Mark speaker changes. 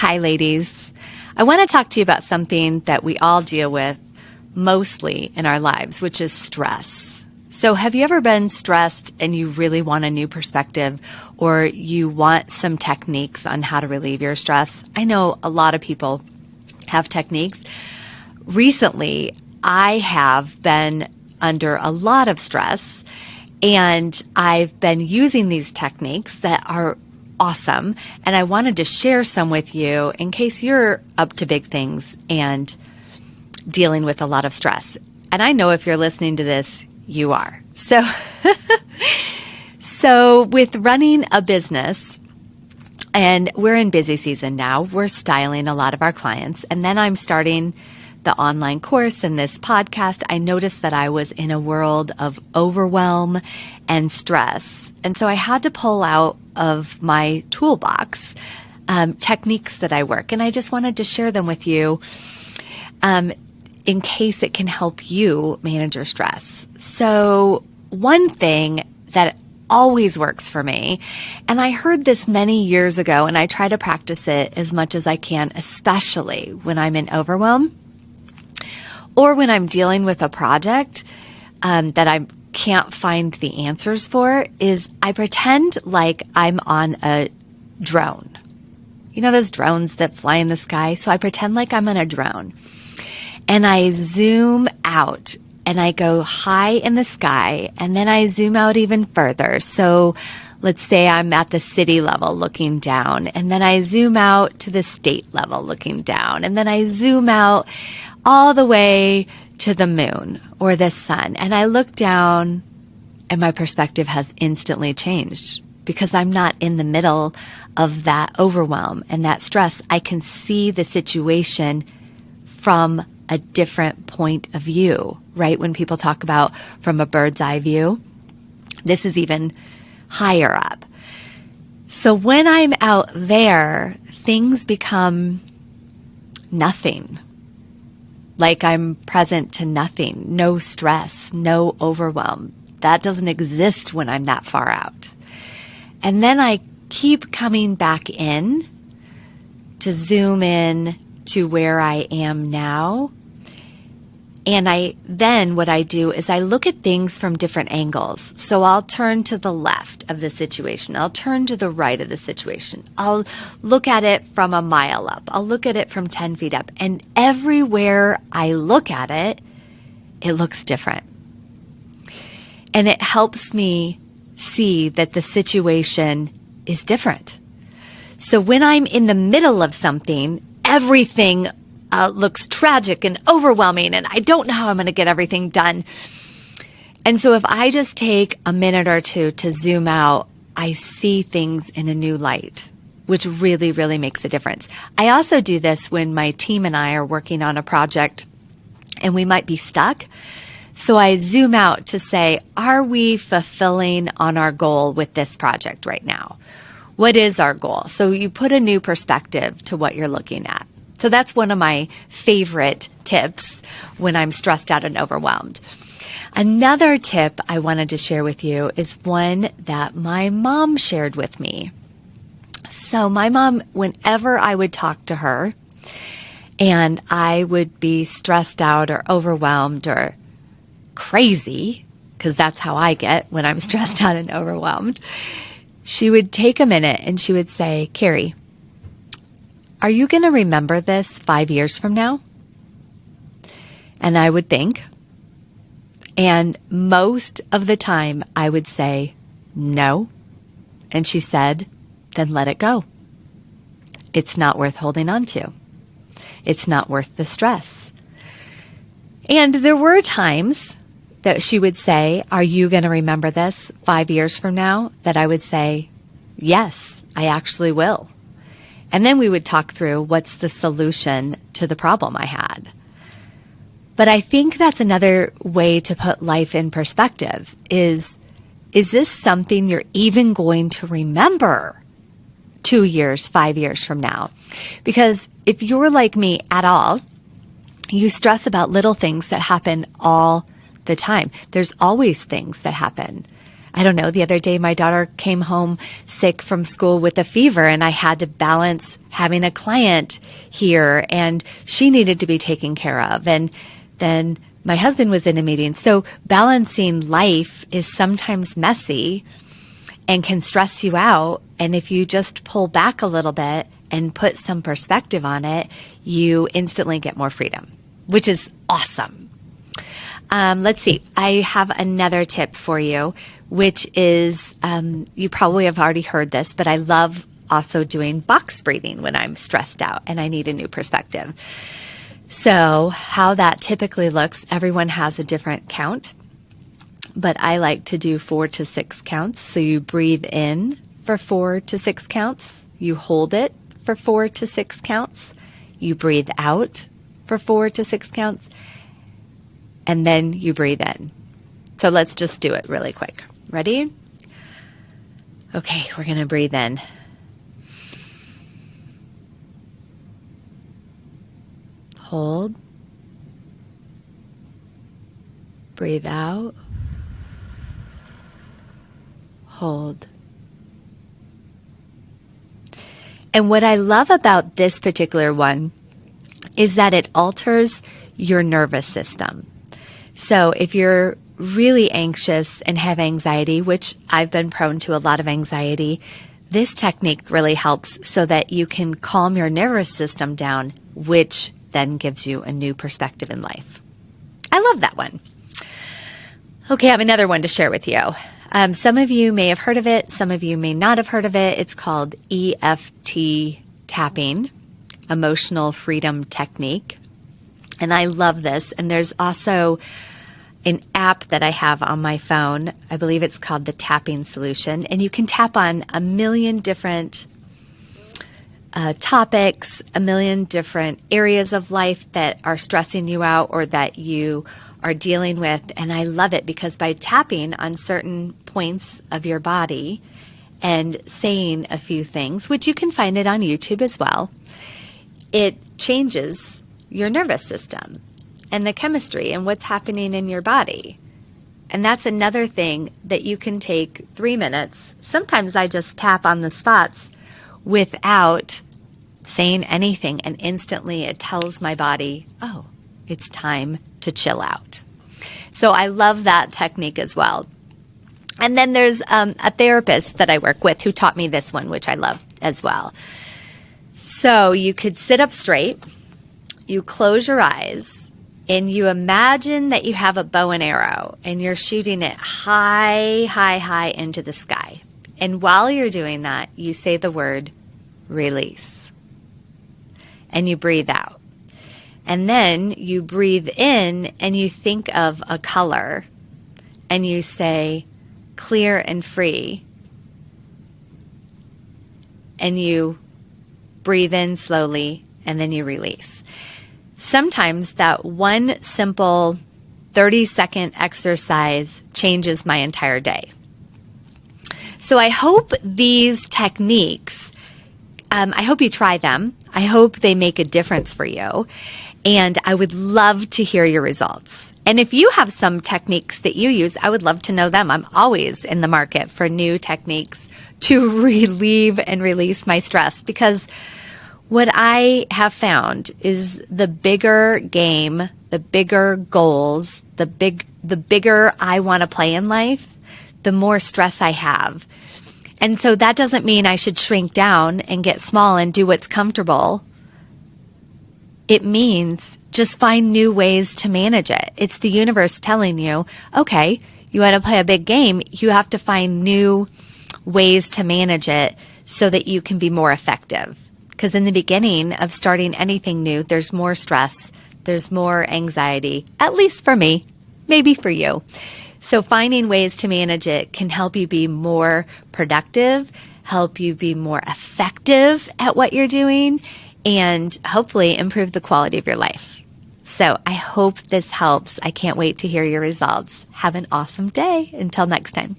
Speaker 1: Hi, ladies. I want to talk to you about something that we all deal with mostly in our lives, which is stress. So have you ever been stressed and you really want a new perspective, or you want some techniques on how to relieve your stress? I know a lot of people have techniques. Recently, I have been under a lot of stress, and I've been using these techniques that are awesome, and I wanted to share some with you in case you're up to big things and dealing with a lot of stress. And I know if you're listening to this, you are. So with running a business, and we're in busy season now, we're styling a lot of our clients, and then I'm starting the online course and this podcast. I noticed that I was in a world of overwhelm and stress. And so I had to pull out of my toolbox techniques that I work. And I just wanted to share them with you in case it can help you manage your stress. So one thing that always works for me, and I heard this many years ago, and I try to practice it as much as I can, especially when I'm in overwhelm or when I'm dealing with a project that I can't find the answers for, is I pretend like I'm on a drone. You know those drones that fly in the sky? So I pretend like I'm on a drone, and I zoom out and I go high in the sky, and then I zoom out even further. So let's say I'm at the city level looking down, and then I zoom out to the state level looking down, and then I zoom out all the way to the moon or the sun. And I look down and my perspective has instantly changed because I'm not in the middle of that overwhelm and that stress. I can see the situation from a different point of view, right? When people talk about from a bird's eye view, this is even higher up. So when I'm out there, things become nothing. Like I'm present to nothing, no stress, no overwhelm. That doesn't exist when I'm that far out. And then I keep coming back in to zoom in to where I am now. And then what I do is I look at things from different angles. So I'll turn to the left of the situation. I'll turn to the right of the situation. I'll look at it from a mile up. I'll look at it from 10 feet up. And everywhere I look at it, it looks different. And it helps me see that the situation is different. So when I'm in the middle of something, everything looks tragic and overwhelming, and I don't know how I'm going to get everything done. And so if I just take a minute or two to zoom out, I see things in a new light, which really, really makes a difference. I also do this when my team and I are working on a project and we might be stuck. So I zoom out to say, are we fulfilling on our goal with this project right now? What is our goal? So you put a new perspective to what you're looking at. So that's one of my favorite tips when I'm stressed out and overwhelmed. Another tip I wanted to share with you is one that my mom shared with me. So my mom, whenever I would talk to her and I would be stressed out or overwhelmed or crazy, because that's how I get when I'm stressed out and overwhelmed, she would take a minute and she would say, Keri, are you going to remember this 5 years from now? And I would think. And most of the time I would say, no. And she said, then let it go. It's not worth holding on to. It's not worth the stress. And there were times that she would say, are you going to remember this 5 years from now? That I would say, yes, I actually will. And then we would talk through what's the solution to the problem I had. But I think that's another way to put life in perspective is this something you're even going to remember 2 years, 5 years from now? Because if you're like me at all, you stress about little things that happen all the time. There's always things that happen. I don't know, the other day my daughter came home sick from school with a fever, and I had to balance having a client here, and she needed to be taken care of. And then my husband was in a meeting. So balancing life is sometimes messy and can stress you out. And if you just pull back a little bit and put some perspective on it, you instantly get more freedom, which is awesome. Let's see. I have another tip for you, which is, you probably have already heard this, but I love also doing box breathing when I'm stressed out and I need a new perspective. So how that typically looks, everyone has a different count, but I like to do 4 to 6 counts. So you breathe in for 4 to 6 counts. You hold it for 4 to 6 counts. You breathe out for 4 to 6 counts. And then you breathe in. So let's just do it really quick. Ready? Okay, we're going to breathe in. Hold. Breathe out. Hold. And what I love about this particular one is that it alters your nervous system. So if you're really anxious and have anxiety, which I've been prone to a lot of anxiety, this technique really helps so that you can calm your nervous system down, which then gives you a new perspective in life. I love that one. Okay, I have another one to share with you. Some of you may have heard of it. Some of you may not have heard of it. It's called EFT Tapping, Emotional Freedom Technique. And I love this. And there's also an app that I have on my phone. I believe it's called the Tapping Solution. And you can tap on a million different topics, a million different areas of life that are stressing you out or that you are dealing with. And I love it because by tapping on certain points of your body and saying a few things, which you can find it on YouTube as well, it changes your nervous system and the chemistry and what's happening in your body. And that's another thing that you can take 3 minutes. Sometimes I just tap on the spots without saying anything, and instantly it tells my body, oh, it's time to chill out. So I love that technique as well. And then there's a therapist that I work with who taught me this one, which I love as well. So you could sit up straight, you close your eyes, and you imagine that you have a bow and arrow and you're shooting it high, high, high into the sky. And while you're doing that, you say the word release. And you breathe out. And then you breathe in and you think of a color and you say clear and free. And you breathe in slowly and then you release. Sometimes that one simple 30-second exercise changes my entire day. So I hope these techniques, I hope you try them. I hope they make a difference for you. And I would love to hear your results. And if you have some techniques that you use, I would love to know them. I'm always in the market for new techniques to relieve and release my stress, because what I have found is the bigger game, the bigger goals, the bigger I want to play in life, the more stress I have. And so that doesn't mean I should shrink down and get small and do what's comfortable. It means just find new ways to manage it. It's the universe telling you, okay, you want to play a big game, you have to find new ways to manage it so that you can be more effective. Because in the beginning of starting anything new, there's more stress, there's more anxiety, at least for me, maybe for you. So finding ways to manage it can help you be more productive, help you be more effective at what you're doing, and hopefully improve the quality of your life. So I hope this helps. I can't wait to hear your results. Have an awesome day. Until next time.